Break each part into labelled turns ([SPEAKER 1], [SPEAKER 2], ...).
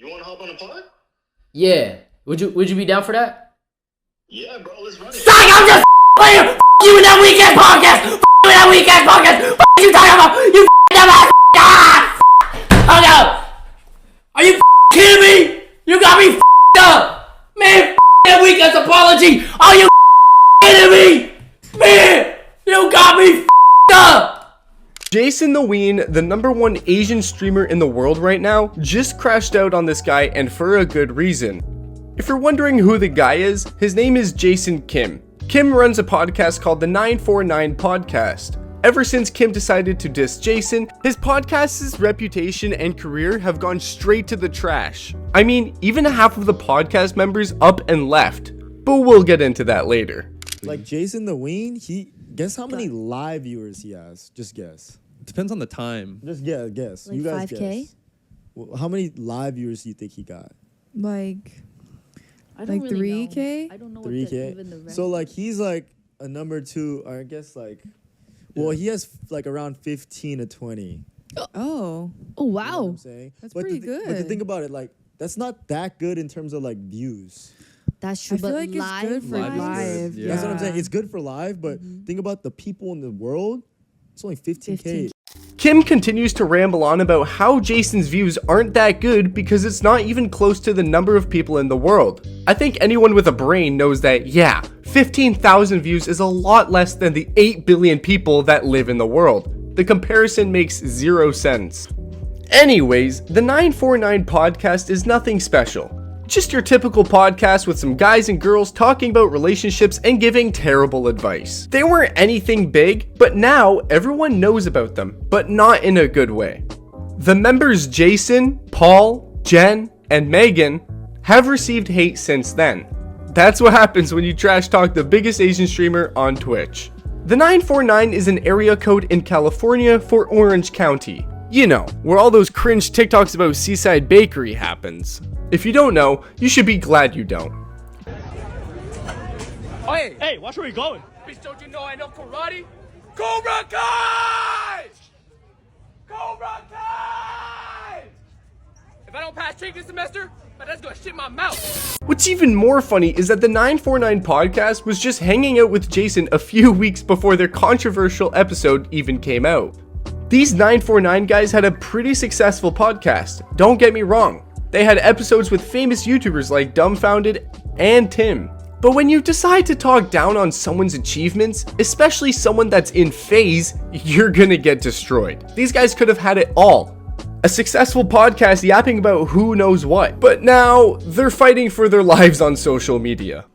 [SPEAKER 1] You want to hop on a pod?
[SPEAKER 2] Yeah. Would you be down for that?
[SPEAKER 1] Yeah, bro. Let's run it.
[SPEAKER 2] Stop! I'm just playing. You and that weekend podcast. You and that weekend podcast. You talking about? You dumbass. Ah! Oh no! Are you kidding me? You got me up, man. That weekend's apology. Are you kidding me? Man, you got me up.
[SPEAKER 3] JasonTheWeen, the #1 Asian streamer in the world right now, just crashed out on this guy, and for a good reason. If you're wondering who the guy is, his name is Jason Kim. Kim runs a podcast called the 949 Podcast. Ever since Kim decided to diss Jason, his podcast's reputation and career have gone straight to the trash. I mean, even half of the podcast members up and left. But we'll get into that later.
[SPEAKER 4] Like JasonTheWeen, guess how many live viewers he has? Just guess.
[SPEAKER 5] Depends on the time.
[SPEAKER 4] Just guess.
[SPEAKER 6] Like
[SPEAKER 4] you guys
[SPEAKER 6] 5K?
[SPEAKER 4] guess. Well, how many live viewers do you think he got?
[SPEAKER 6] Like
[SPEAKER 7] I don't really
[SPEAKER 6] 3K?
[SPEAKER 7] know. I don't know
[SPEAKER 4] 3K.
[SPEAKER 7] even the rest.
[SPEAKER 4] So like he's like a #2, or I guess like, well, he has like around 15 to 20.
[SPEAKER 6] Oh.
[SPEAKER 7] Oh
[SPEAKER 4] You know what
[SPEAKER 7] wow.
[SPEAKER 4] I'm saying?
[SPEAKER 6] That's
[SPEAKER 4] But
[SPEAKER 6] pretty
[SPEAKER 4] But to
[SPEAKER 6] good.
[SPEAKER 4] think about it, like that's not that good in terms of like views.
[SPEAKER 7] That's true.
[SPEAKER 6] I feel
[SPEAKER 7] but
[SPEAKER 6] like it's
[SPEAKER 7] live,
[SPEAKER 6] good for
[SPEAKER 5] Live is
[SPEAKER 6] live.
[SPEAKER 5] good, yeah.
[SPEAKER 4] That's what I'm saying. It's good for live, but think about the people in the world. It's only 15K.
[SPEAKER 3] Kim continues to ramble on about how Jason's views aren't that good because it's not even close to the number of people in the world. I think anyone with a brain knows that, yeah, 15,000 views is a lot less than the 8 billion people that live in the world. The comparison makes zero sense. Anyways, the 949 Podcast is nothing special. Just your typical podcast with some guys and girls talking about relationships and giving terrible advice. They weren't anything big, but now everyone knows about them, but not in a good way. The members Jason, Paul, Jen, and Megan have received hate since then. That's what happens when you trash talk the biggest Asian streamer on Twitch. The 949 is an area code in California for Orange County. You know, where all those cringe TikToks about Seaside Bakery happens. If you don't know, you should be glad you don't.
[SPEAKER 8] Hey, watch where you're going.
[SPEAKER 2] Bitch, don't you know I know karate? Cobra Kai! Cobra Kai! If I don't pass TREAT this semester, my dad's gonna shit my mouth.
[SPEAKER 3] What's even more funny is that the 949 Podcast was just hanging out with Jason a few weeks before their controversial episode even came out. These 949 guys had a pretty successful podcast, don't get me wrong. They had episodes with famous YouTubers like Dumbfounded and Tim. But when you decide to talk down on someone's achievements, especially someone that's in Faze, you're gonna get destroyed. These guys could have had it all. A successful podcast yapping about who knows what, but now they're fighting for their lives on social media.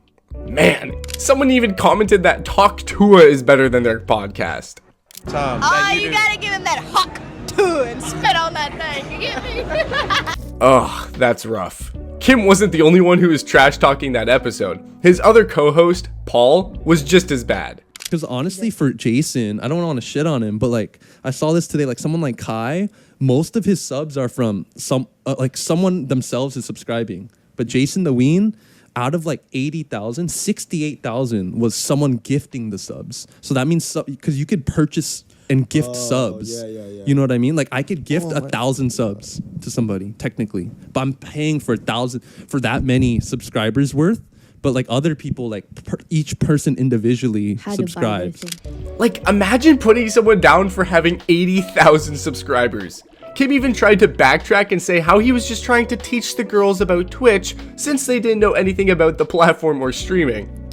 [SPEAKER 3] Man, someone even commented that Talk Tua is better than their podcast.
[SPEAKER 9] You gotta give him that hawk too and spit on that thing. You get me?
[SPEAKER 3] Ugh, that's rough. Kim wasn't the only one who was trash talking that episode. His other co-host, Paul, was just as bad.
[SPEAKER 5] Because honestly, for Jason, I don't want to shit on him, but like I saw this today, like someone like Kai, most of his subs are from someone themselves is subscribing. But JasonTheWeen, out of like 80,000, 68,000 was someone gifting the subs. So that means because you could purchase and gift subs.
[SPEAKER 4] Yeah.
[SPEAKER 5] You know what I mean? Like I could gift 1,000 subs to somebody technically, but I'm paying for 1,000 for that many subscribers worth. But like other people, like each person individually subscribed.
[SPEAKER 3] Like imagine putting someone down for having 80,000 subscribers. Kim even tried to backtrack and say how he was just trying to teach the girls about Twitch since they didn't know anything about the platform or streaming.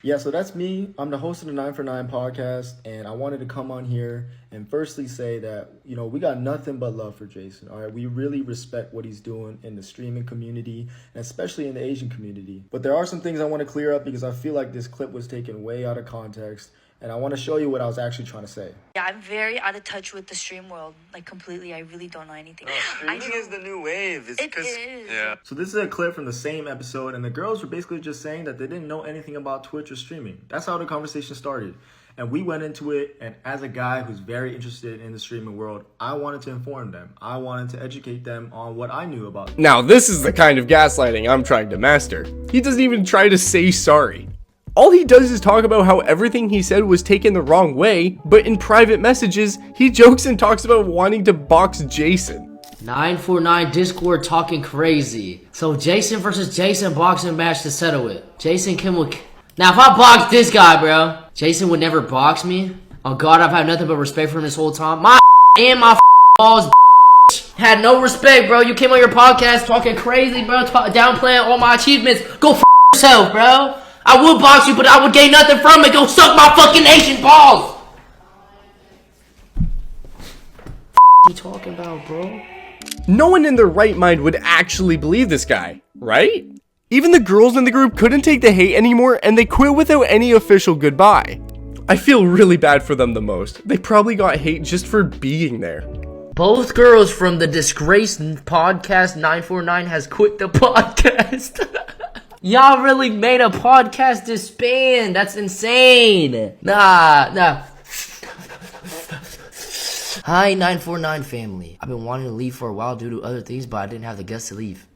[SPEAKER 10] Yeah, so that's me. I'm the host of the 949 Podcast, and I wanted to come on here and firstly say that, you know, we got nothing but love for Jason, all right? We really respect what he's doing in the streaming community, and especially in the Asian community. But there are some things I want to clear up because I feel like this clip was taken way out of context, and I want to show you what I was actually trying to say.
[SPEAKER 11] Yeah, I'm very out of touch with the stream world, like completely. I really don't know anything.
[SPEAKER 1] Streaming is the new wave.
[SPEAKER 11] It is.
[SPEAKER 1] Yeah.
[SPEAKER 10] So this is a clip from the same episode, and the girls were basically just saying that they didn't know anything about Twitch or streaming. That's how the conversation started. And we went into it, and as a guy who's very interested in the streaming world, I wanted to inform them. I wanted to educate them on what I knew about it.
[SPEAKER 3] Now this is the kind of gaslighting I'm trying to master. He doesn't even try to say sorry. All he does is talk about how everything he said was taken the wrong way, but in private messages, he jokes and talks about wanting to box Jason.
[SPEAKER 2] 949 Discord talking crazy. So Jason versus Jason boxing match to settle it. Jason Kim will... Now if I box this guy, bro, Jason would never box me. Oh God, I've had nothing but respect for him this whole time. My and my balls had no respect, bro. You came on your podcast talking crazy, bro, downplaying all my achievements. Go yourself, bro. I would box you, but I would gain nothing from it. Go suck my fucking Asian balls. You talking about, bro?
[SPEAKER 3] No one in their right mind would actually believe this guy, right? Even the girls in the group couldn't take the hate anymore and they quit without any official goodbye. I feel really bad for them the most. They probably got hate just for being there.
[SPEAKER 2] Both girls from the disgraced podcast 949 has quit the podcast. Y'all really made a podcast disband. That's insane. Nah. Hi 949 family. I've been wanting to leave for a while due to other things, but I didn't have the guts to leave.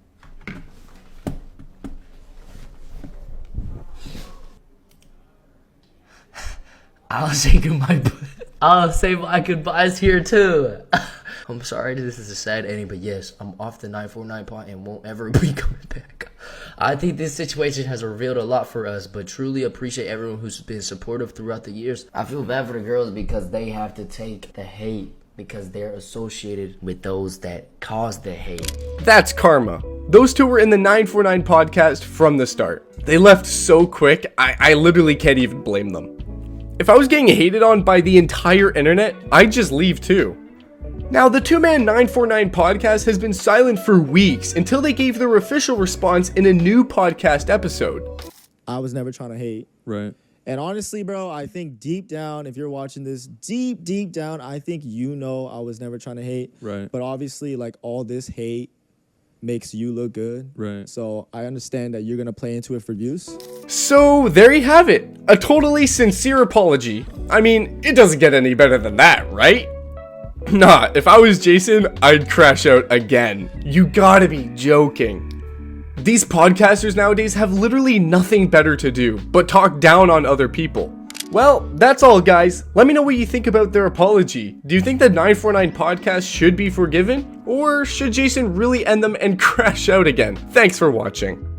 [SPEAKER 2] I'll say my goodbyes here too. I'm sorry this is a sad ending, but yes, I'm off the 949 pod and won't ever be coming back. I think this situation has revealed a lot for us, but truly appreciate everyone who's been supportive throughout the years. I feel bad for the girls because they have to take the hate because they're associated with those that cause the hate.
[SPEAKER 3] That's karma. Those two were in the 949 podcast from the start. They left so quick, I literally can't even blame them. If I was getting hated on by the entire internet, I'd just leave too. Now, the two-man 949 podcast has been silent for weeks until they gave their official response in a new podcast episode.
[SPEAKER 4] I was never trying to hate.
[SPEAKER 5] Right.
[SPEAKER 4] And honestly, bro, I think deep down, if you're watching this, deep down, I think you know I was never trying to hate.
[SPEAKER 5] Right.
[SPEAKER 4] But obviously, like, all this hate makes you look good.
[SPEAKER 5] Right.
[SPEAKER 4] So I understand that you're going to play into it for views.
[SPEAKER 3] So, there you have it. A totally sincere apology. I mean, it doesn't get any better than that, right? Nah, if I was Jason, I'd crash out again. You gotta be joking. These podcasters nowadays have literally nothing better to do but talk down on other people. Well, that's all, guys. Let me know what you think about their apology. Do you think the 949 podcast should be forgiven? Or should Jason really end them and crash out again? Thanks for watching.